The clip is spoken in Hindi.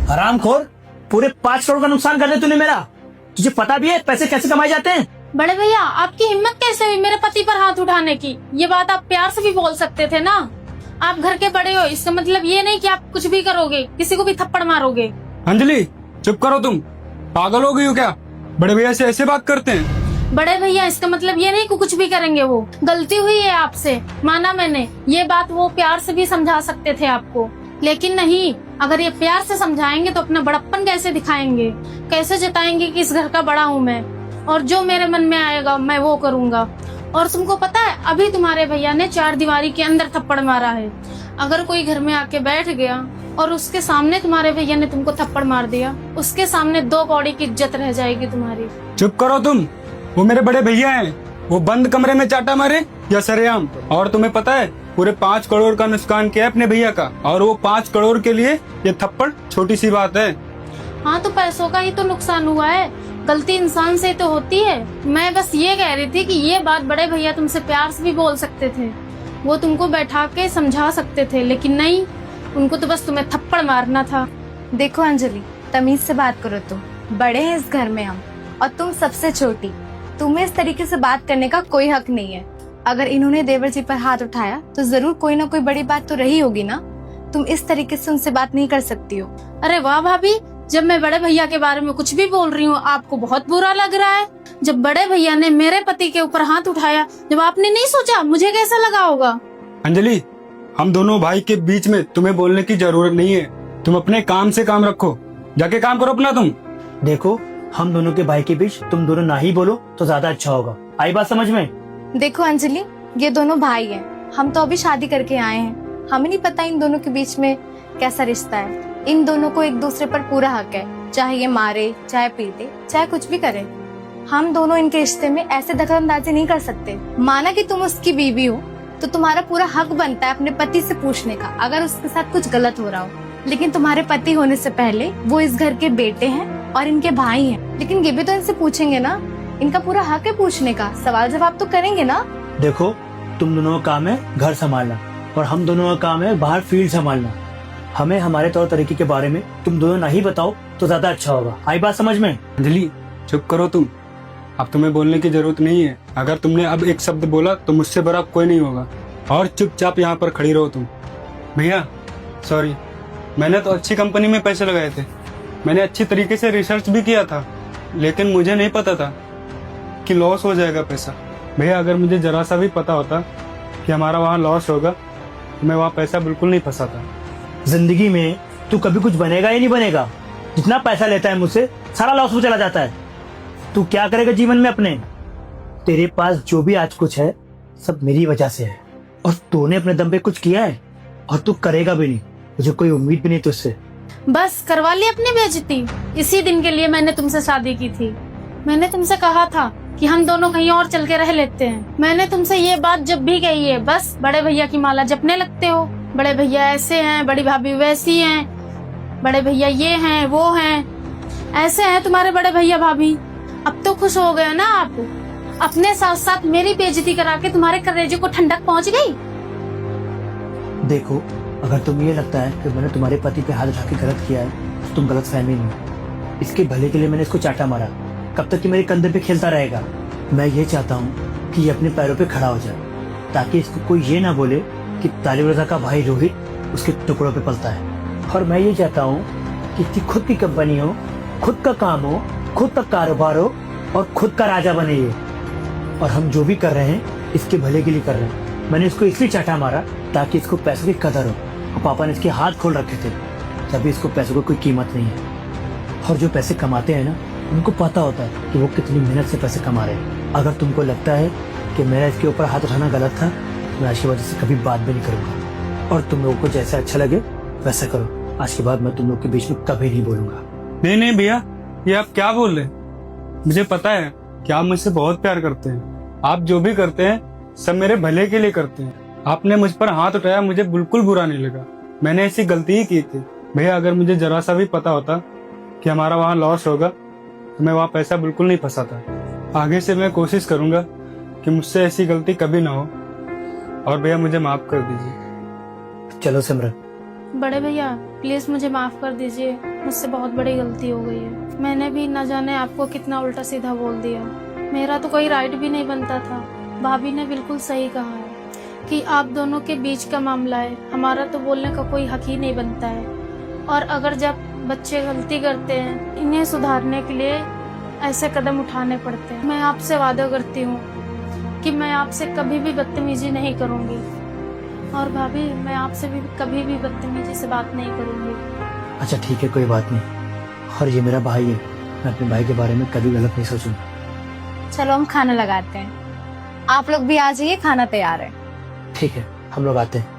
हरामखोर, पूरे 5 करोड़ का नुकसान कर दिया तूने मेरा। तुझे पता भी है पैसे कैसे कमाए जाते हैं? बड़े भैया, आपकी हिम्मत कैसे हुई मेरे पति पर हाथ उठाने की? ये बात आप प्यार से भी बोल सकते थे ना। आप घर के बड़े हो, इसका मतलब ये नहीं कि आप कुछ भी करोगे, किसी को भी थप्पड़ मारोगे। अंजलि चुप करो, तुम पागल हो गई हो क्या? बड़े भैया से ऐसे बात करते हैं? बड़े भैया, इसका मतलब ये नहीं कि कुछ भी करेंगे। वो गलती हुई है आपसे, माना मैंने। ये बात वो प्यार से भी समझा सकते थे आपको, लेकिन नहीं। अगर ये प्यार से समझाएंगे तो अपना बड़प्पन कैसे दिखाएंगे, कैसे जताएंगे कि इस घर का बड़ा हूँ मैं, और जो मेरे मन में आएगा मैं वो करूँगा। और तुमको पता है, अभी तुम्हारे भैया ने 4 दीवारी के अंदर थप्पड़ मारा है। अगर कोई घर में आके बैठ गया और उसके सामने तुम्हारे भैया ने तुमको थप्पड़ मार दिया, उसके सामने 2 कौड़ी की इज्जत रह जाएगी तुम्हारी। चुप करो तुम, वो मेरे बड़े भैया हैं। वो बंद कमरे में चाटा मारे या सरेआम? और तुम्हें पता है पूरे 5 करोड़ का नुकसान किया है अपने भैया का, और वो 5 करोड़ के लिए ये थप्पड़ छोटी सी बात है। हाँ, तो पैसों का ही तो नुकसान हुआ है, गलती इंसान से तो होती है। मैं बस ये कह रही थी कि ये बात बड़े भैया तुमसे प्यार से भी बोल सकते थे, वो तुमको बैठा के समझा सकते थे, लेकिन नहीं, उनको तो बस तुम्हें थप्पड़ मारना था। देखो अंजलि, तमीज से बात करो। तुम बड़े हैं इस घर में हम, और तुम सबसे छोटी। तुम्हें इस तरीके से बात करने का कोई हक नहीं है। अगर इन्होंने देवर जी पर हाथ उठाया तो जरूर कोई ना कोई बड़ी बात तो रही होगी ना। तुम इस तरीके से उनसे बात नहीं कर सकती हो। अरे वाह भाभी, जब मैं बड़े भैया के बारे में कुछ भी बोल रही हूँ आपको बहुत बुरा लग रहा है। जब बड़े भैया ने मेरे पति के ऊपर हाथ उठाया, जब आपने नहीं सोचा, मुझे कैसा लगा होगा? अंजलि, हम दोनों भाई के बीच में तुम्हें बोलने की जरूरत नहीं है। तुम अपने काम से काम रखो, जाके काम करो अपना। तुम देखो, हम दोनों के भाई के बीच तुम दोनों ना ही बोलो तो ज्यादा अच्छा होगा। आई बात समझ में? देखो अंजलि, ये दोनों भाई हैं। हम तो अभी शादी करके आए हैं, हमें नहीं पता इन दोनों के बीच में कैसा रिश्ता है। इन दोनों को एक दूसरे पर पूरा हक है, चाहे ये मारे, चाहे पीटे, चाहे कुछ भी करे। हम दोनों इनके रिश्ते में ऐसे दखलंदाजी नहीं कर सकते। माना कि तुम उसकी बीवी हो तो तुम्हारा पूरा हक बनता है अपने पति से पूछने का, अगर उसके साथ कुछ गलत हो रहा हो। लेकिन तुम्हारे पति होने से पहले वो इस घर के बेटे हैं और इनके भाई हैं। लेकिन ये भी तो इनसे पूछेंगे ना, इनका पूरा हक है पूछने का, सवाल जवाब तो करेंगे ना। देखो, तुम दोनों का काम है घर संभालना, और हम दोनों का काम है बाहर फील्ड संभालना। हमें हमारे तौर तरीके के बारे में तुम दोनों नहीं बताओ तो ज्यादा अच्छा होगा। आई बात समझ में? अंजलि चुप करो तुम, अब तुम्हें बोलने की जरूरत नहीं है। अगर तुमने अब एक शब्द बोला तो मुझसे बड़ा कोई नहीं होगा, और चुपचाप यहाँ पर खड़ी रहो तुम। भैया सॉरी, मैंने तो अच्छी कंपनी में पैसे लगाए थे, मैंने अच्छी तरीके से रिसर्च भी किया था, लेकिन मुझे नहीं पता था कि लॉस हो जाएगा पैसा। भैया अगर मुझे जरा सा भी पता होता कि हमारा वहाँ लॉस होगा तो मैं वहाँ पैसा बिल्कुल नहीं फंसाता। जिंदगी में तू कभी कुछ बनेगा या नहीं बनेगा। जितना पैसा लेता है मुझसे सारा लॉस में चला जाता है। तू क्या करेगा जीवन में अपने? तेरे पास जो भी आज कुछ है सब मेरी वजह से है, और तूने अपने दम पे कुछ किया है और तू करेगा भी नहीं। मुझे कोई उम्मीद भी नहीं तुझसे। बस करवा ली अपनी बेइज्जती। इसी दिन के लिए मैंने तुमसे शादी की थी। मैंने तुमसे कहा था कि हम दोनों कहीं और चल के रह लेते हैं। मैंने तुमसे ये बात जब भी कही है, बस बड़े भैया की माला जपने लगते हो। बड़े भैया ऐसे हैं, बड़ी भाभी वैसी हैं, बड़े भैया ये हैं वो हैं, ऐसे हैं तुम्हारे बड़े भैया भाभी। अब तो खुश हो गए ना आप? अपने साथ साथ मेरी बेइज्जती करा के तुम्हारे कलेजे को ठंडक पहुंच गई। देखो, अगर तुम्हें ये लगता है कि मैंने तुम्हारे पति पे हाथ उठा के गलत किया है तो तुम गलत फहमी नहीं। इसके भले के लिए मैंने इसको चाटा मारा। कब तक कि मेरे कंधे पे खेलता रहेगा? मैं ये चाहता हूँ कि ये अपने पैरों पे खड़ा हो जाए, ताकि इसको कोई ये ना बोले कि तालिब रज़ा का भाई रोहित उसके टुकड़ों पे पलता है। और मैं ये चाहता हूँ कि इसकी खुद की कंपनी हो, खुद का काम हो, खुद का कारोबार हो, और खुद का राजा बने ये। और हम जो भी कर रहे हैं इसके भले के लिए कर रहे हैं। मैंने इसको इसलिए चाटा मारा ताकि इसको पैसों की कदर हो, और पापा ने इसके हाथ खोल रखे थे, तभी इसको पैसों की कोई कीमत नहीं है। और जो पैसे कमाते हैं ना, उनको पता होता है कि वो कितनी मेहनत से पैसे कमा रहे हैं। अगर तुमको लगता है कि मेरा इसके ऊपर हाथ उठाना गलत था, मैं आज के बाद इससे कभी बात भी नहीं करूंगा। और तुम लोगों को जैसा अच्छा लगे वैसा करो। आज के बाद मैं तुम लोग के बीच में कभी नहीं बोलूंगा। नहीं नहीं भैया, ये आप क्या बोल रहे? मुझे पता है कि आप मुझसे बहुत प्यार करते हैं। आप जो भी करते हैं सब मेरे भले के लिए करते हैं। आपने मुझ पर हाथ उठाया, मुझे बिल्कुल बुरा नहीं लगा। मैंने ऐसी गलती ही की थी। भैया अगर मुझे जरा सा भी पता होता कि हमारा वहाँ लॉस होगा तो मैं वहाँ पैसा बिल्कुल नहीं फंसाता। आगे से मैं कोशिश करूंगा कि मुझसे ऐसी गलती कभी ना हो। और भैया मुझे माफ कर दीजिए। चलो सिमरन। बड़े भैया, प्लीज मुझे माफ कर दीजिए, मुझसे बहुत बड़ी गलती हो गई है। मैंने भी न जाने आपको कितना उल्टा सीधा बोल दिया। मेरा तो कोई राइट भी नहीं बनता था। भाभी ने बिल्कुल सही कहा है कि आप दोनों के बीच का मामला है, हमारा तो बोलने का कोई हक ही नहीं बनता है। और अगर जब बच्चे गलती करते हैं, इन्हें सुधारने के लिए ऐसे कदम उठाने पड़ते हैं। मैं आपसे वादा करती हूँ कि मैं आपसे कभी भी बदतमीजी नहीं करूँगी, और भाभी मैं आपसे भी कभी भी बदतमीजी से बात नहीं करूँगी। अच्छा ठीक है, कोई बात नहीं। और ये मेरा भाई है, मैं अपने भाई के बारे में कभी गलत नहीं सोचूंगा। चलो हम खाना लगाते हैं, आप लोग भी आ जाइए, खाना तैयार है। ठीक है, हम लोग आते हैं।